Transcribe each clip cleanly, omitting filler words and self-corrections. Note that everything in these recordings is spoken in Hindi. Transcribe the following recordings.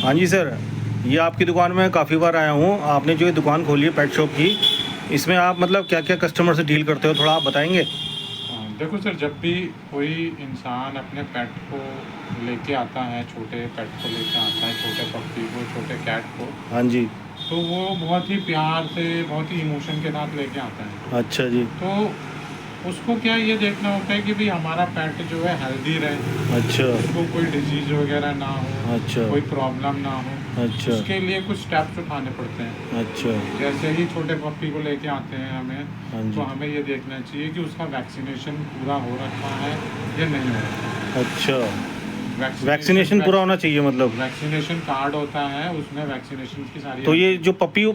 हाँ जी सर, ये आपकी दुकान में काफ़ी बार आया हूँ। आपने जो ये दुकान खोली है पेट शॉप की, इसमें आप मतलब क्या क्या कस्टमर से डील करते हो, थोड़ा आप बताएंगे? देखो सर, जब भी कोई इंसान अपने पेट को लेके आता है, छोटे पेट को लेके आता है, छोटे पप्पी को, छोटे कैट को, हाँ जी। तो वो बहुत ही प्यार से, बहुत ही इमोशन के साथ लेके आता है। अच्छा जी। तो उसको क्या ये देखना होता है कि भाई हमारा पेट जो है हेल्दी रहे, अच्छा उसको कोई डिजीज़ वगैरह ना हो, अच्छा कोई प्रॉब्लम ना हो। अच्छा उसके लिए कुछ स्टेप्स उठाने पड़ते हैं। अच्छा। जैसे ही छोटे पप्पी को लेके आते हैं हाँ हमें, तो जी। हमें ये देखना चाहिए कि उसका वैक्सीनेशन पूरा हो रखा है या नहीं हो रखा। अच्छा, वैक्सीनेशन वैक्सीनेशन पूरा होना चाहिए मतलब। वैक्सीनेशन कार्ड होता है, उसमें वैक्सीनेशन की सारी तो ये जो पप्पी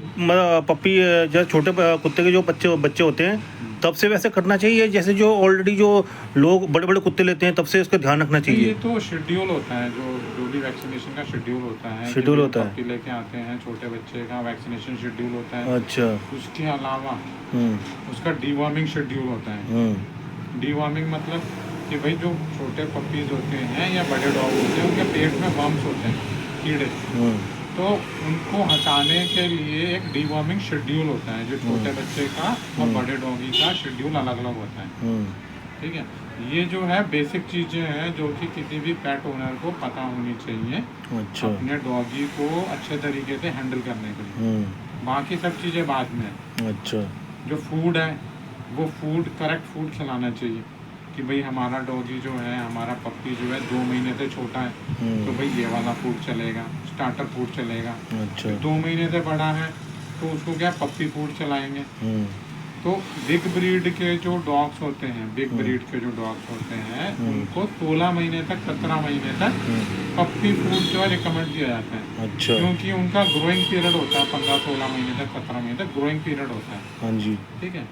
जैसे छोटे कुत्ते के जो बच्चे बच्चे होते हैं, तब से वैसे करना चाहिए जैसे जो ऑलरेडी जो लोग बड़े बड़े कुत्ते लेते हैं तब से इसका ध्यान रखना नहीं, ये चाहिए? तो शेड्यूल होता है, जो भी वैक्सीनेशन का शेड्यूल होता है कि शेड्यूल भाई होता है। पप्पी लेके आते हैं, छोटे बच्चे का वैक्सीनेशन शेड्यूल होता है। अच्छा। उसके अलावा हम्म उसका डीवॉर्मिंग शेड्यूल होता है। हम्म डीवॉर्मिंग मतलब कि भाई जो छोटे पपीज़ होते हैं या बड़े डॉग होते हैं, उनके पेट में वर्म्स होते हैं, कीड़े। हम्म तो उनको हटाने के लिए एक डीवॉर्मिंग शेड्यूल होता है, जो छोटे बच्चे का और बड़े डॉगी का शेड्यूल अलग अलग होता है। हम्म ठीक है, ये जो है बेसिक चीज़ें हैं जो कि किसी भी पेट ओनर को पता होनी चाहिए अच्छा। अपने डॉगी को अच्छे तरीके से हैंडल करने के लिए। बाकी सब चीज़ें बाद में हैं। अच्छा। जो फूड है, वो फूड करेक्ट फूड खिलाना चाहिए कि भाई हमारा डॉगी जो है, हमारा पप्पी जो है 2 महीने से छोटा है, तो भाई ये वाला फूड चलेगा, स्टार्टर फूड चलेगा। अच्छा। फिर 2 महीने से बड़ा है तो उसको क्या पप्पी फूड चलाएंगे। हम्म तो बिग ब्रीड के जो डॉग्स होते हैं, बिग ब्रीड के जो डॉग्स होते हैं, उनको 16 महीने तक, 17 महीने तक पप्पी फूड जो है रिकमेंड किया जाता है। अच्छा। क्योंकि उनका ग्रोइंग पीरियड होता है 15-16 महीने तक, 17 महीने तक ग्रोइंग पीरियड होता है। हाँ जी। ठीक है,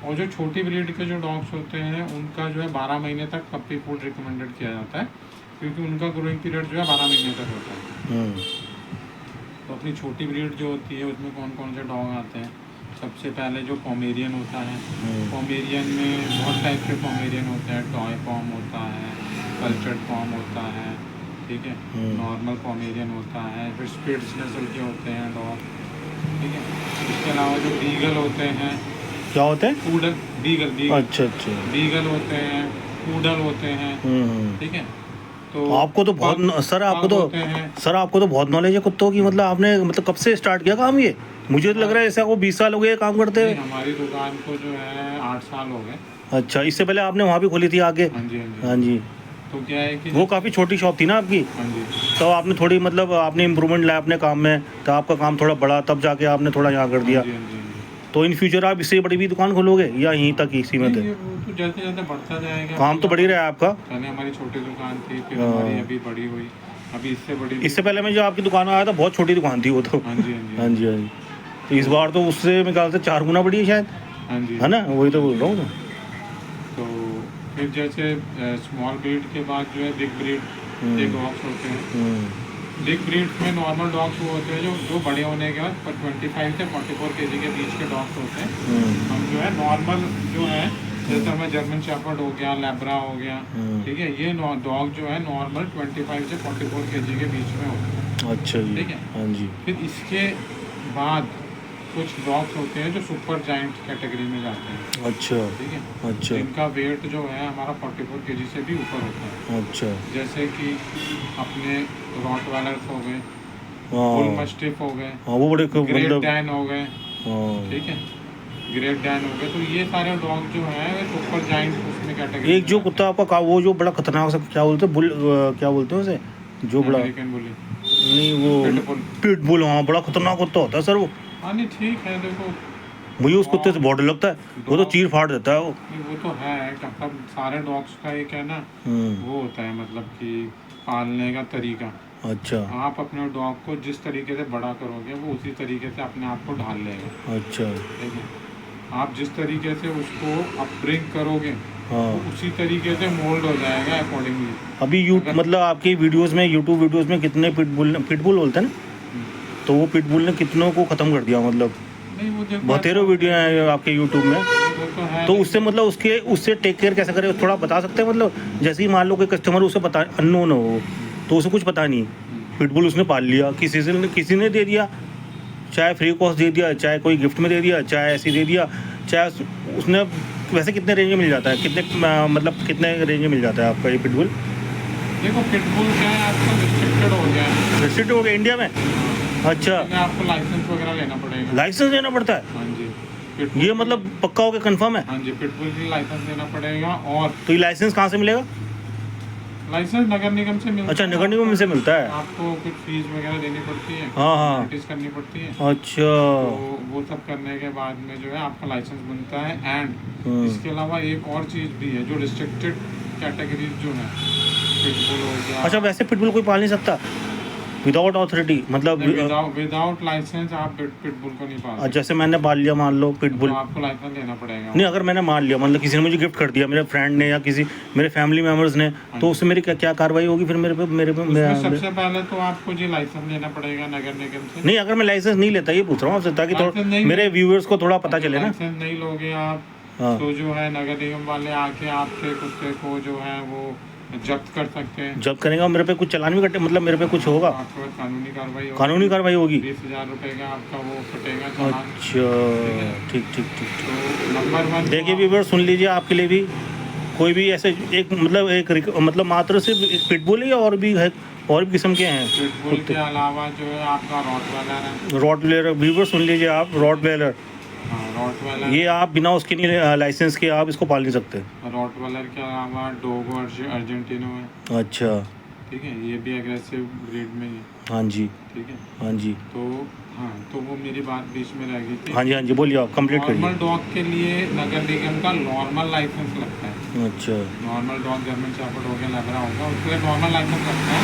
और जो छोटी ब्रीड के जो डॉग्स होते हैं, उनका जो है 12 महीने तक पप्पी फूड रिकमेंडेड किया जाता है, क्योंकि उनका ग्रोइंग पीरियड जो है 12 महीने तक होता है। तो अपनी छोटी ब्रीड जो होती है उसमें कौन कौन से डॉग आते हैं? सबसे पहले जो पोमेरियन होता है, पोमेरियन में बहुत टाइप के पोमेरियन होते हैं। टॉय पॉम होता है, कल्चर्ड पॉम होता है, ठीक है, नॉर्मल पोमेरियन होता है, फिर स्पिट्स नस्ल के होते हैं डॉग। ठीक है, इसके अलावा जो बीगल होते हैं, क्या होते हैं? पूडल, बीगल बीगल अच्छा अच्छा। बीगल होते हैं, पूडल होते हैं। ठीक है, तो आपको तो बहुत पग सर आपको पग तो होते हैं। सर आपको तो बहुत नॉलेज है कुत्तों की। मतलब आपने मतलब कब से स्टार्ट किया काम ये? मुझे तो लग रहा है ऐसा वो 20 साल हो गए काम करते नहीं, हुए। हमारी दुकान को जो है 8 साल हो गए। अच्छा, इससे पहले आपने वहाँ भी खोली थी आगे? हाँ जी, हाँ जी। हाँ जी। तो क्या है कि वो काफ़ी छोटी शॉप थी ना आपकी, हाँ जी, तो आपने थोड़ी मतलब आपने इम्प्रूवमेंट लाया अपने काम में, तो आपका काम थोड़ा बढ़ा, तब जाके आपने थोड़ा यहाँ कर हाँ दिया। जी, हाँ जी, हाँ जी। तो इन फ्यूचर आप इससे बड़ी भी दुकान खोलोगे या यहीं तक ही सीमित नहीं, है? ये वो तो जैसे जैसे बढ़ता जाएगा। काम तो बढ़ ही रहा है आपका। पहले हमारी छोटी दुकान थी, फिर हाँ। हमारी अभी बड़ी हुई, अभी इससे बड़ी भी। इससे पहले मैं जो आपकी दुकान में आया था बहुत छोटी दुकान थी वो तो। हाँ जी, हाँ जी, हाँ जी हाँ जी। तो इस बार तो उससे मेरे ख्याल से 4 गुना बढ़ी है शायद, हाँ जी। है ना? वही तो बोल रहा हूँ मैं। तो फिर जैसे स्मॉल ब्रीड के बाद जो है बिग ब्रीड के डॉग्स होते हैं। बिग ब्रीड में नॉर्मल डॉग्स वो होते हैं जो बड़े होने के बाद 25 से 44 केजी के बीच के डॉग्स होते हैं। हम जो है नॉर्मल जो है, जैसे हमें जर्मन शेफर्ड हो गया, लैब्रा हो गया, ठीक है, ये डॉग जो है नॉर्मल 25 से 44 केजी के बीच में होते हैं। अच्छा जी। ठीक है, हाँ जी। फिर इसके बाद कुछ डॉग्स होते हैं जो सुपर जाइंट कैटेगरी में जाते हैं। अच्छा ठीक है, अच्छा जिनका वेट जो है हमारा 44 केजी से भी ऊपर होता है। अच्छा। जैसे कि अपने रॉटवाइलर्स हो गए, हाँ बुल मस्टिफ हो गए, हाँ, वो बड़े ग्रेट मतलब डैन हो गए। हाँ। ठीक है, ग्रेट डैन हो गए। तो ये सारे डॉग जो हैं वे सुपर जाइंट उसमें कैटेगरी एक जो कुत्ता आपका वो जो बड़ा खतरनाक सा क्या बोलते हैं क्या बोलते हैं उसे, जो बड़ा अमेरिकन बुली, नहीं वो पिटबुल। पिटबुल, हाँ बड़ा खतरनाक कुत्ता होता है सर वो। हाँ नहीं, ठीक है, देखो मुझे उस कुत्ते से बहुत डर लगता है, वो तो चीर फाड़ देता है वो। नहीं, वो तो है, मतलब सारे डॉग्स का एक है ना, वो होता है मतलब कि पालने का तरीका। अच्छा आप अपने डॉग को जिस तरीके से बड़ा करोगे, वो उसी तरीके से अपने आप को ढाल लेगा। अच्छा। ठीक है, आप जिस तरीके से उसको अपब्रिंग करोगे, हाँ। वो उसी तरीके से मोल्ड हो जाएगा अकॉर्डिंगली। अभी मतलब आपकी वीडियोस में, यूट्यूब वीडियोस में कितने पिटबुल बोलते हैं ना, तो वो पिटबुल ने कितनों को ख़त्म कर दिया। मतलब नहीं, वो देखो बतेरो वीडियो हैं आपके यूट्यूब में, वो तो है। तो उससे मतलब उससे टेक केयर कैसे करें, थोड़ा बता सकते हैं? मतलब जैसे ही मान लो कोई कस्टमर उसे पता अननोन हो, तो उसे कुछ पता नहीं, पिटबुल उसने पाल लिया, किसी ने दे दिया, चाहे फ्री कॉस्ट दे दिया, चाहे कोई गिफ्ट में दे दिया, चाहे ऐसे दे दिया, चाहे उसने, वैसे कितने रेंज में मिल जाता है, मतलब कितने रेंज में मिल जाता है आपका ये पिटबुल? देखो पिटबुल क्या है आजकल रिस्ट्रिक्टेड हो गया है। रिस्ट्रिक्टेड हो गया इंडिया में? अच्छा, आपको लाइसेंस वगैरह लेना पड़ेगा। लाइसेंस लेना पड़ता है? हाँ जी, ये मतलब पक्का हो गया, कंफर्म है? हाँ जी, पिटबुल के लिए लाइसेंस लेना पड़ेगा। और तो ये लाइसेंस कहाँ से मिलेगा? लाइसेंस नगर निगम से मिलता अच्छा, है। नगर निगम से मिलता है? आपको कुछ फीस वगैरह देनी पड़ती है, हाँ हाँ, नोटिस करनी पड़ती है। अच्छा, तो वो सब करने के बाद में जो है आपका लाइसेंस बनता है। एंड इसके अलावा एक और चीज़ भी है, जो रिस्ट्रिक्टेड कैटेगरीज जो है, पिटबुल हो गया। अच्छा, वैसे पिटबुल कोई पाल नहीं सकता विदाउट ऑथोरिटी, मतलब विदाउट लाइसेंस आप पिटबुल को नहीं पाल सकते। जैसे मैंने पाल लिया मान लो पिटबुल, तो आपको लाइसेंस लेना पड़ेगा। नहीं अगर मैंने मान लिया, मतलब किसी ने मुझे गिफ्ट कर दिया, मेरे फ्रेंड ने या किसी मेरे फैमिली मेम्बर्स ने, तो उससे मेरी क्या कार्रवाई होगी फिर मेरे पे उसमें सबसे पहले तो आपको जी लाइसेंस लेना पड़ेगा नगर निगम से। नहीं, अगर मैं लाइसेंस नहीं लेता, ये पूछ रहा हूँ आपसे, ताकि थोड़ा मेरे व्यूअर्स को थोड़ा पता चले ना। लाइसेंस नहीं लोगे आप, तो जो है नगर निगम वाले आके आपके कुत्ते को जो है वो जब्त कर सकते हैं। जब्त करेंगे और मेरे पे कुछ चालान भी कटे, मतलब मेरे पे कुछ होगा? आपको कानूनी कार्रवाई होगी। कानूनी कार्रवाई होगी? 20,000 रुपए का आपका वो कटेगा चालान। अच्छा, ठीक ठीक ठीक। तो नंबर 1 देखिए व्यूअर, सुन लीजिए, आपके लिए भी कोई भी ऐसे एक मतलब मात्र सिर्फ एक पिटबुल है, और भी है, और भी किस्म के हैं पिटबुल के अलावा जो है आपका रॉटवेलर है। रॉटवेलर, व्यूअर सुन लीजिए आप, रॉटवेलर, रॉटवेलर ये आप बिना उसके नहीं, लाइसेंस के आप इसको पाल नहीं सकते। रॉटवेलर के अलावा डोगो अर्जेंटिनो है। अच्छा, ठीक है, ये भी एग्रेसिव ब्रीड में है। हाँ जी, ठीक है, हाँ जी, तो हाँ, तो वो मेरी बात बीच में रह गई थी। हाँ जी, हाँ जी, बोलिए आप, कंप्लीट करिए। नॉर्मल डॉग के लिए नगर निगम का नॉर्मल लाइसेंस लगता है। अच्छा, नॉर्मल डॉग जर्मन शेफर्ड हो गया, लैब्रा होगा, उसके लिए नॉर्मल लाइसेंस लगता है।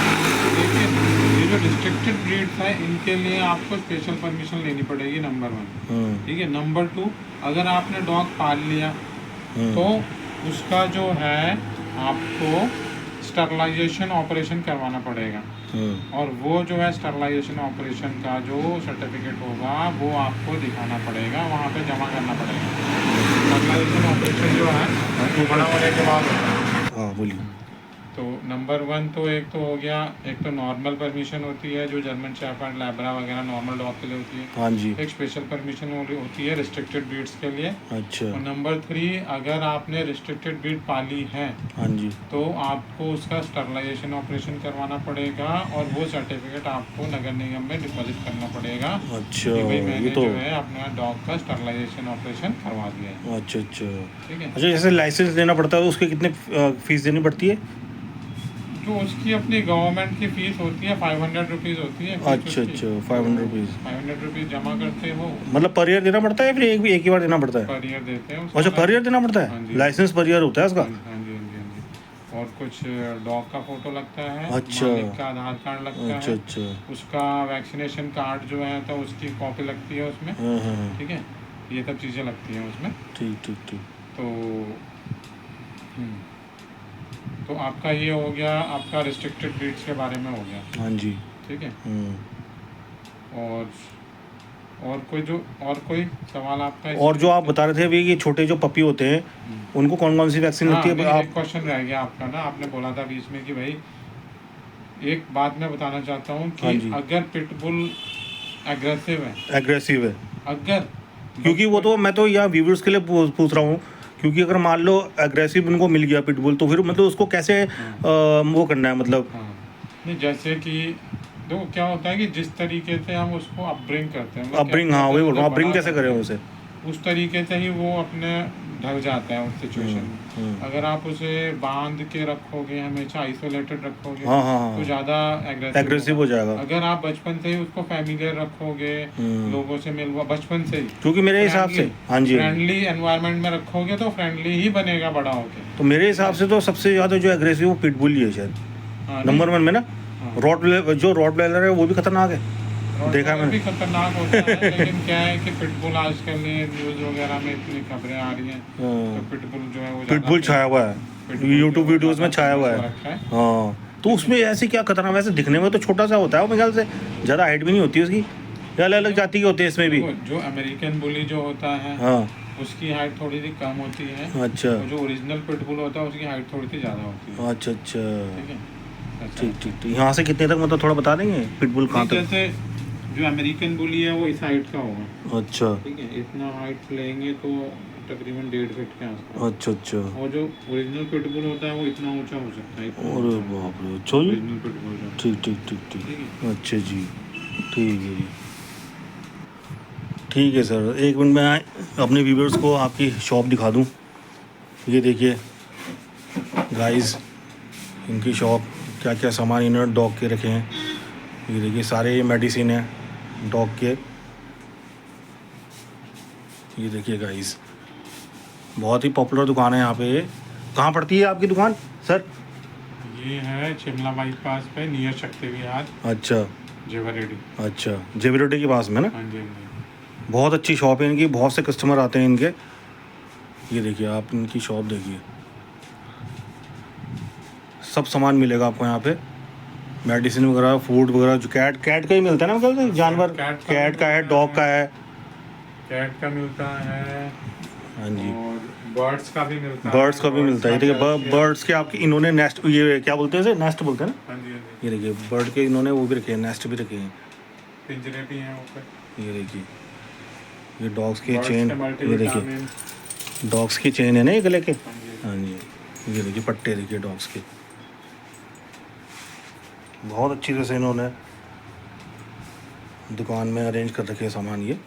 लेकिन ये जो रिस्ट्रिक्टेड ब्रीड्स है, इनके लिए आपको स्पेशल परमिशन लेनी पड़ेगी, नंबर 1। ठीक है, नंबर 2, अगर आपने डॉग पाल लिया तो उसका जो है आपको स्टरलाइजेशन ऑपरेशन करवाना पड़ेगा। और वो जो है स्टरलाइजेशन ऑपरेशन का जो सर्टिफिकेट होगा वो आपको दिखाना पड़ेगा, वहाँ पे जमा करना पड़ेगा। स्टरलाइजेशन ऑपरेशन जो है वो बड़ा होने के बाद होता है। हाँ बोलिए। तो नंबर 1 तो एक तो हो गया, एक तो नॉर्मल परमिशन होती है जो जर्मन शेफर्ड, लैब्रा वगैरह नॉर्मल डॉग के लिए होती है। हाँ जी। एक स्पेशल परमिशन होती है रिस्ट्रिक्टेड ब्रीड्स के लिए। अच्छा। और नंबर 3, अगर आपने रिस्ट्रिक्टेड ब्रीड पाली है, हाँ जी, तो आपको उसका स्टरलाइजेशन ऑपरेशन करवाना पड़ेगा और वो सर्टिफिकेट आपको नगर निगम में डिपॉजिट करना पड़ेगा। अच्छा, कि भाई मैंने ये तो जो है अपना डॉग का स्टरलाइजेशन ऑपरेशन करवा दिया है। अच्छा अच्छा। ठीक है, अच्छा, जैसे लाइसेंस देना पड़ता है उसके कितने फीस देनी पड़ती है? जो उसकी अपनी गवर्नमेंट की फीस होती है 500 रुपीज़ होती है। अच्छा अच्छा, 500 रुपीज़। 500 रुपीज़ जमा करते हैं वो। मतलब पर ईयर देना पड़ता है, फिर एक ही बार देना पड़ता है? पर ईयर देते हैं उसको। अच्छा, पर ईयर देना पड़ता हाँ है, जी। लाइसेंस पर ईयर होता है उसका? हाँ जी, हाँ जी, हाँ जी। और कुछ डॉग का फोटो लगता है, अच्छा। मालिक का आधार कार्ड लगता अच्छा है, अच्छा। उसका वैक्सीनेशन कार्ड जो है तो उसकी कॉपी लगती है उसमें। हाँ हाँ हाँ, ठीक है, ये सब चीज़ें लगती हैं उसमें। ठीक ठीक ठीक। तो तो आपका ये हो गया, आपका रिस्ट्रिक्टेड ब्रीड्स के बारे में हो गया। हाँ जी। ठीक है, और कोई सवाल आपका और जो आप बता रहे थे अभी, ये छोटे जो पपी होते हैं उनको कौन कौन सी वैक्सीन लगती है? हाँ, एक क्वेश्चन रह गया आपका ना, आपने बोला था बीच में कि भाई एक बात मैं बताना चाहता हूँ कि हाँ अगर पिटबुल एग्रेसिव है, अगर क्योंकि वो तो मैं तो यहाँ व्यूवर्स के लिए पूछ रहा हूँ, क्योंकि अगर मान लो एग्रेसिव उनको मिल गया पिटबुल, तो फिर मतलब उसको कैसे वो करना है, मतलब हाँ, नहीं जैसे कि देखो क्या होता है कि जिस तरीके से हम उसको अपब्रिंग करते हैं, अपब्रिंग, हाँ वही बोल रहा हूँ, अपब्रिंग कैसे करें उसे? उस तरीके से ही वो अपने ढल जाता है उस सिचुएशन में। अगर आप उसे बांध के रखोगे, हमेशा आइसोलेटेड रखोगे, हाँ हाँ, तो ज़्यादा एग्रेसिव हो जाएगा। अगर आप बचपन से ही उसको फैमिलियर रखोगे, लोगों से मिलवा बचपन से ही, क्योंकि मेरे हिसाब से, हाँ जी, फ्रेंडली एनवायरनमेंट में रखोगे तो फ्रेंडली ही बनेगा बड़ा होके। तो मेरे हिसाब से तो सबसे ज़्यादा जो एग्रेसिव वो पिटबुल ही है शायद, नंबर 1 में ना। जो रॉटवेलर है वो भी खतरनाक है, देखा है मैंने। भी खतरनाक होता है, लेकिन क्या है कि पिटबुल आजकल न्यूज़ वगैरह में इतनी खबरें आ रही हैं, तो पिटबुल जो है वो पिटबुल छाया हुआ है यूट्यूब वीडियोस में, छाया हुआ है। हाँ, तो उसमें ऐसी क्या खतरनाक? वैसे दिखने में तो छोटा सा होता है मेरे ख्याल से, ज़्यादा हाइट भी नहीं होती उसकी, या अलग अलग जाति के होते हैं इसमें भी? जो अमेरिकन बुली जो होता है, हाँ, उसकी हाइट थोड़ी सी कम होती है। अच्छा। और जो ओरिजिनल पिटबुल होता है उसकी हाइट थोड़ी सी ज़्यादा होती है। अच्छा अच्छा। ठीक है, ऐसा ठीक ठीक ठीक। यहाँ से कितने तक मतलब थोड़ा बता देंगे पिटबुल कहाँ तक? जैसे जो अमेरिकन बुली है वो इस हाइट का होगा, अच्छा ठीक है, इतना हाइट लेंगे तो तकरीबन 1.5 फीट के आसपास। अच्छा अच्छा। और जो ओरिजिनल पिटबुल होता है वो इतना ऊंचा हो सकता है, इतना अरे ऊंचा बाप रे, अच्छा जी। ओरिजिनल पिटबुल जो है। ठीक ठीक ठीक ठीक। ठीक है। अच्छा जी, ठीक है जी। ठीक है सर, एक मिनट में अपने व्यूवर्स को आपकी शॉप दिखा दूँ। ये देखिए गाइस, इनकी शॉप, क्या क्या सामान इन्होंने डॉग के रखे हैं। ये देखिए सारे ये मेडिसिन है डॉग के। ये देखिए गाइस, बहुत ही पॉपुलर दुकान है यहाँ पे। ये कहाँ पड़ती है आपकी दुकान सर? ये है शिमला बाईपास पे नियर शक्ति विहार, अच्छा जेवर रेडी। अच्छा, जेविरोटी के पास में ना। हाँ जी, हाँ जी। बहुत अच्छी शॉप है इनकी, बहुत से कस्टमर आते हैं इनके। ये देखिए आप इनकी शॉप देखिए, सब सामान मिलेगा आपको यहाँ पे, मेडिसिन वगैरह, फूड वगैरह। जो कैट का ही मिलता है ना, मतलब जानवर, कैट का है, डॉग का है। कैट का मिलता है हाँ जी, और बर्ड्स का भी मिलता है। बर्ड्स का भी मिलता है। देखिए का बर्ड्स के आपके इन्होंने नेस्ट, ये क्या बोलते हैं इसे, नेस्ट बोलते हैं ना। हाँ जी, हाँ जी। ये देखिए बर्ड के इन्होंने वो भी रखे हैं, नेस्ट भी रखे हैं। पिंजरे भी हैं ऊपर। ये देखिए, ये डॉग्स के Birds चेन, के ये multivitamin। देखिए डॉग्स की चेन है ना ये गले के। हाँ जी। हाँ जी, ये देखिए पट्टे देखिए डॉग्स के, बहुत अच्छी तरह से इन्होंने दुकान में अरेंज कर रखे हैं सामान। ये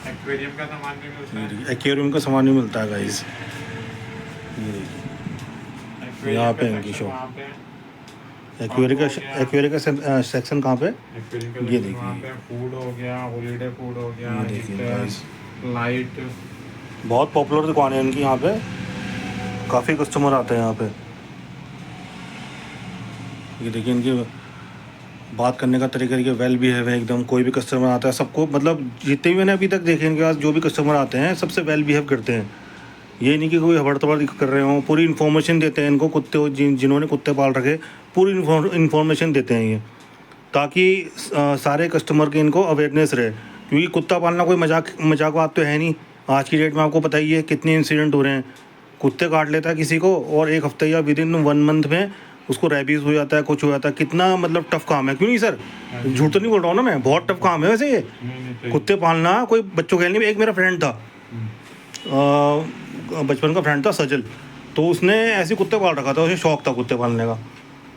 एक्वेरियम का सामान भी मिलता है। एक्वेरियम का सामान भी मिलता है गाइस। ये देखिए Aquarium यहाँ का पे इनकी section शॉप। वहाँ पे। एक्वेरियम का सेक्शन कहाँ पे? Aquarium का ये section देखिए। वहाँ पे फूड हो गया, हॉलीडे फूड हो गया, ये देखिए हीटर, गाइस, लाइट। बहुत पॉपुलर दुकान है इनकी यहाँ पे, काफ़ी कस्टमर आते हैं यहाँ पे। ये देखिए इनकी बात करने का तरीका, देखिए वेल बिहेव है एकदम। कोई भी कस्टमर आता है सबको, मतलब जितने भी मैंने अभी तक देखे इनके पास जो भी कस्टमर आते हैं सबसे वेल बिहेव करते हैं। ये नहीं कि कोई हबड़ तबड़ कर रहे हों, पूरी इन्फॉर्मेशन देते हैं इनको। कुत्ते जिन्होंने कुत्ते पाल रखे, पूरी इन्फॉर्मेशन देते हैं ये, ताकि सारे कस्टमर के इनको अवेयरनेस रहे। क्योंकि कुत्ता पालना कोई मजाक बात तो है नहीं। आज की डेट में आपको पता ही है कितने इंसिडेंट हो रहे हैं। कुत्ते काट लेता है किसी को और एक हफ्ते या विदिन 1 मंथ में उसको रेबीज़ हो जाता है, कुछ हो जाता है। कितना मतलब टफ काम है, क्यों नहीं सर? झूठ तो नहीं बोल रहा हूँ ना मैं, बहुत टफ काम है वैसे ये नहीं, कुत्ते पालना। कोई बच्चों के लिए, एक मेरा फ्रेंड था, बचपन का फ्रेंड था सजल, तो उसने ऐसे कुत्ते पाल रखा था, उसे शौक था कुत्ते पालने का।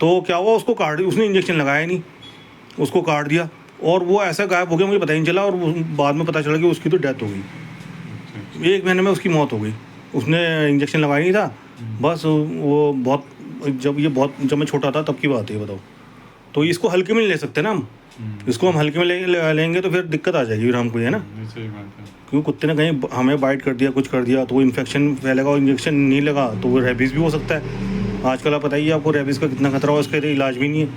तो क्या हुआ, उसको काट दिया, उसने इंजेक्शन लगाया नहीं, उसको काट दिया और वो ऐसा गायब हो गया, मुझे पता ही नहीं चला। और बाद में पता चला कि उसकी तो डेथ हो गई, 1 महीने में उसकी मौत हो गई। उसने इंजेक्शन लगाया नहीं था बस। वो बहुत, जब मैं छोटा था तब की बात है, बताओ। तो इसको हल्के में नहीं ले सकते ना हम, इसको हम हल्के में लेंगे तो फिर दिक्कत आ जाएगी फिर हमको, है ना। सही बात है। क्योंकि कुत्ते ने कहीं हमें बाइट कर दिया, कुछ कर दिया, तो वो इन्फेक्शन फैलेगा। और इंजेक्शन नहीं लगा तो वो रेबीज़ भी हो सकता है। आजकल आप बताइए आपको रेबीज़ का कितना खतरा हो, इसका इलाज भी नहीं है।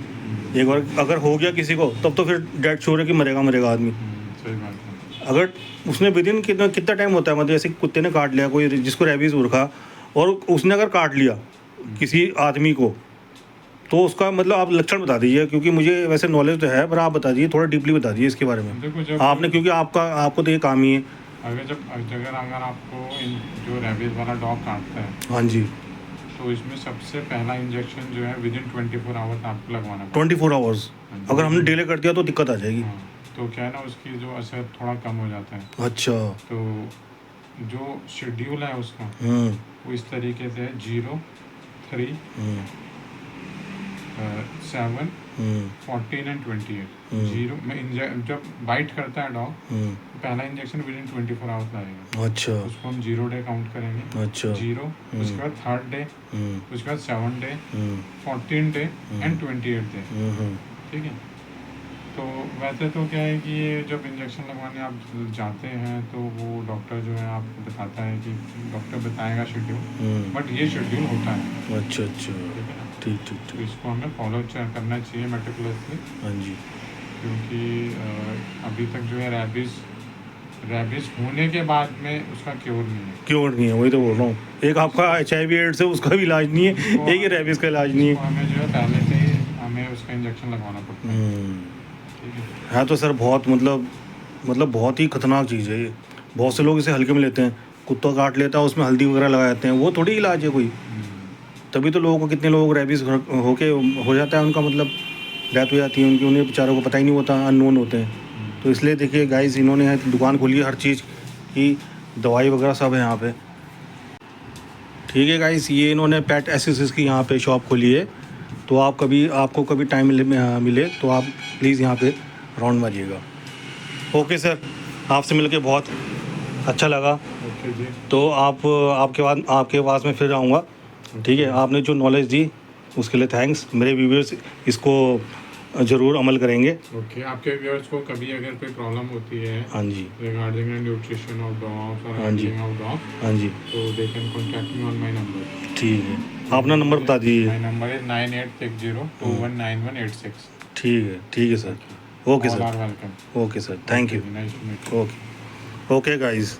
एक बार अगर हो गया किसी को तब तो फिर डेड श्योर है कि मरेगा आदमी। सही बात है। अगर उसने विदिन कितना टाइम होता है, मतलब जैसे कुत्ते ने काट लिया कोई जिसको रेबीज़ हो रखा, और उसने अगर काट लिया किसी आदमी को, तो उसका मतलब आप लक्षण बता दीजिए। क्योंकि मुझे वैसे नॉलेज तो है, पर आप बता दीजिए, थोड़ा डीपली बता दीजिए इसके बारे में। देखो जब आपने, क्योंकि आपको तो ये काम ही है। अगर आपको जो रेबीज वाला डॉग काटता है, हाँ जी, तो इसमें सबसे पहला इंजेक्शन जो है विदिन 24 आवर्स आपको लगवाना पड़ेगा। 24 आवर्स। अगर हमने डिले कर दिया तो दिक्कत आ जाएगी। हाँ, तो क्या है ना, उसकी जो असर थोड़ा कम हो जाता है। अच्छा। तो जो शेड्यूल है उसका वो इस तरीके से 0, 3, 7, 14 एंड 28। 0 में जब बाइट करता है डॉग, पहला इंजेक्शन विदिन 24 आवर्स लगेगा। अच्छा उसको हम 0 डे काउंट करेंगे। अच्छा। 0, उसके बाद 3rd डे, उसके बाद 7 डे, 14 डे एंड 28 डे। ठीक है। तो वैसे तो क्या है कि ये जब इंजेक्शन लगवाने आप जाते हैं तो वो डॉक्टर जो है आपको बताता है कि डॉक्टर बताएगा शेड्यूल, बट ये शेड्यूल होता है। अच्छा अच्छा, ठीक है ना। ठीक ठीक तो ठीक। इसको हमें फॉलो करना चाहिए मेटिकुलसली, हाँ जी। क्योंकि अभी तक जो है रेबीज होने के बाद में उसका क्योर नहीं है। क्योर नहीं है, वही तो बोल रहा हूँ। एक आपका HIV एड्स है, उसका भी इलाज नहीं है, एक ये रेबीज़ का इलाज नहीं उसको है। हमें जो है पहले से ही हमें उसका इंजेक्शन लगवाना पड़ता है। है तो सर बहुत मतलब बहुत ही खतरनाक चीज़ है ये। बहुत से लोग इसे हल्के में लेते हैं, कुत्ता काट लेता है उसमें हल्दी वगैरह लगा देते हैं, वो थोड़ी इलाज है कोई। तभी तो लोगों को, कितने लोगों को रेबीज होके हो जाता है, उनका मतलब डेथ हो जाती है उनकी, उन्हें बेचारों को पता ही नहीं होता, अननोन होते हैं। तो इसलिए देखिए गाइस, इन्होंने यहाँ दुकान खोली है हर चीज़ की, दवाई वगैरह सब है यहाँ पे। ठीक है गाइस, ये इन्होंने पेट एसेसरीज की यहाँ पे शॉप खोली है। तो आपको कभी टाइम मिले तो आप प्लीज़ यहाँ पे राउंड मारिएगा। ओके सर, आपसे मिलके बहुत अच्छा लगा। ओके जी। तो आपके पास में फिर आऊँगा। ठीक है, आपने जो नॉलेज दी उसके लिए थैंक्स। मेरे व्यूअर्स इसको ज़रूर अमल करेंगे। ओके, आपके व्यूअर्स को कभी अगर कोई प्रॉब्लम होती है हाँ जी, रिगार्डिंग न्यूट्रिशन ऑफ डॉग्स और हाँ जी, हैंडलिंग ऑफ डॉग्स, हाँ जी, तो they can contact me on my number. ठीक है, आप अपना नंबर बता दीजिए। My number is 9860219186। ठीक है sir. Okay all are sir, welcome. Okay sir, thank you. Nice to meet you. Okay guys.